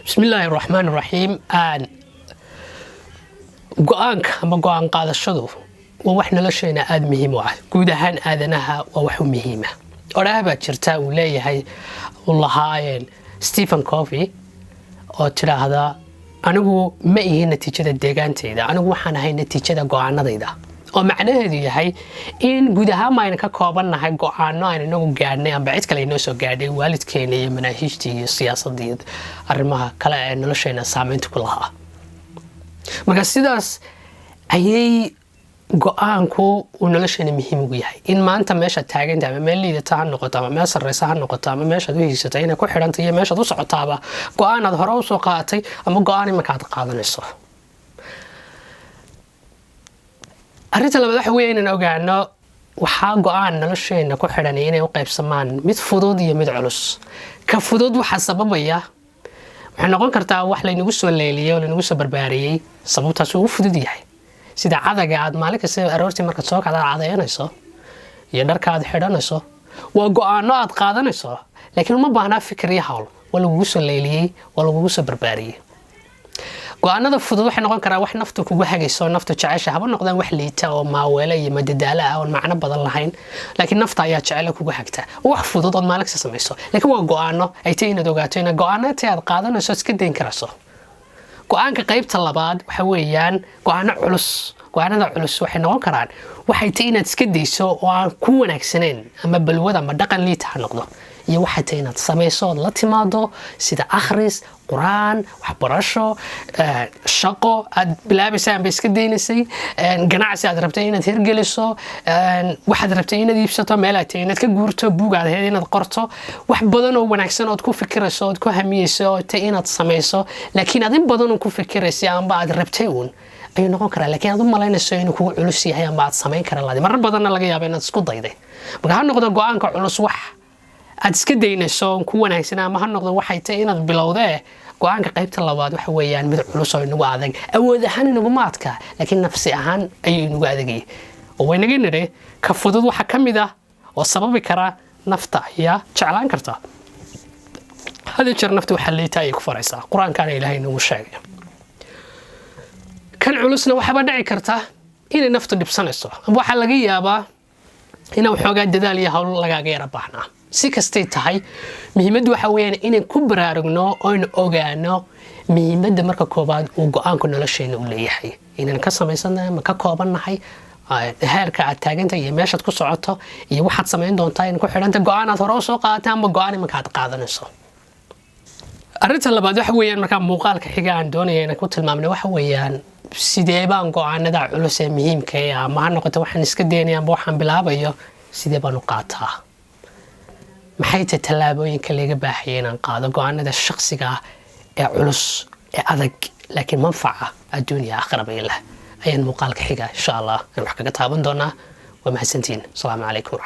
بسم الله الرحمن الرحيم aan go'aanka ama go'aan qaadashadu waa wax nolosheena aad muhiim u ah guud ahaan aadanaha waa wax muhiim ah oraaba jirta uu leeyahay wallahaayeen Stephen Covey oo tiraahda anigu ma ihi natiijada deegaantayda anigu waxaan ahay natiijada go'aanadayda oo macnaheedu yahay in guud ahaan ma ayna ka koobanahay go'aano aan inagu gaadhnay amba cid kale inoo soo gaadhay waalidkeena iyo manaahiijtii iyo siyaasadii arrimaha kale ee nolosheena saameynta ku lahaa marka sidaas ayay go'aanku uu nolosheena muhiim ugu yahay in maanta meesha taagan ama meel liidata ha noqoto ama meel sarreysa ha noqoto ama meesha u hiisata inay ku xidhantay iyo meesha u socotaaba go'aan aad hore u soo qaatay ama go'aan marka aad qaadanayso arrinta labaad waxa weeye inaan ogaano waxaa go'aan nolosheena ku xidhan inay u qaybsamaan mid fudud iyo mid culus ka fudud waxa sababaya waxay noqon kartaa wax la inagu soo leeliyay oo la inagu soo barbaariyay sababtaas uu fudud yahay sida cadaga aad maalin kasta aroortii marka soo kacda cadaynayso iyo dharka aad xidhanayso waa go'aano aad qaadanayso laakiin uma baahna fikir iyo hawl waa lagu soo leeliyay waa lagu soo barbaariyay go'aanada fudud waxay noqon karaa wax naftu kugu hagayso naftu jecesha haba noqdaan wax liita oo maaweela iyo madadaala ah oo macna badan lahayn laakiin nafta ayaa jecel kugu hagta wax fudud oo maalin kasta samayso laakiin waa go'aano ay tahay inaad ogaato in go'aanada aad qaadanayso iska deyn karayso go'aanka qaybta labaad waxa weeyaan go'aano culus go'aanada culus waxay noqon karaan waxay tahay inaad iska deyso oo aan ku wanaagsaneyn ama balwada ama dhaqan liita ha noqdo iyo waxay tahay inaad samayso la timaado sida akhris quraan waxbarasho shaqo aad bilaabaysaa ama iska deynaysay ganacsi aad rabtay inaad hirgeliso waxaad rabtay inaad iibsato meel aad tahay inaad ka guurto buug aad ahayd inaad qorto wax badan oo wanaagsan oo ku fikirayso oo ku hamiyeyso oo tahay inaad samayso laakiin aad in badan oo ku fikiraysay amba aad rabtay uun ay noqon karaa laakiin aad u malaynayso inuu kugu culus yahay ama aad samayn kara laadi marar badanna laga yaabo inaad isku dayday marka ha noqdo go'aanka culus wax aad iska deynayso ku wanaagsan ama ha noqdo waxay tahay inaad bilowdee go'aanka qaybta labaad waxa weeyaan mid culus oo inagu adag awood ahaan inagu maadka laakiin nafsi ahaan ayuu inagu adagay oo waynaga nire ka fudud waxa kamid ah oo sababi kara nafta ayaa jeclaan karta hada jeer naftu waxa leeyahay ay ku faraysaa quraankaana ilaahay nagu sheegay kan culusna waxba dhici karta inay naftu dhibsanayso waxa laga yaabaa inuu xoogaa dadaal iyo hawl lagaaga yara baahnaa si kastay tahay muhiimaddu waxa weeyaan inaan ku baraarugno oo aan ogaano muhiimadda marka koobaad uu go'aanku nolosheena u leeyahay inaan ka samaysanahay ama ka koobanahay heerka aad taaganta iyo meeshaad ku socoto iyo waxaad samayn doontaa in ku xidhanta go'aan aad hore u soo qaadataa ama go'aan marka aad qaadanayso arrinta labaad waxa weeyaan marka muuqaalka xiga aan doonaya inaan ku tilmaamno waxa weeyaan sidee baan go'aanada culus ee muhiimka ah ama ha noqoto waxaan iska deenayaa ama waxaan bilaabayo sidee baan u qaataa maxay tahay tallaabooyinka laga baahay inaan qaado go'aanada shakhsiga ah ee culus ee adag laakiin manfaca adduun iyo aakhira bay leh ayaan muuqaalka xiga insha Allah wax kaga taaban doonaa waa mahadsantiin assalamu calaykum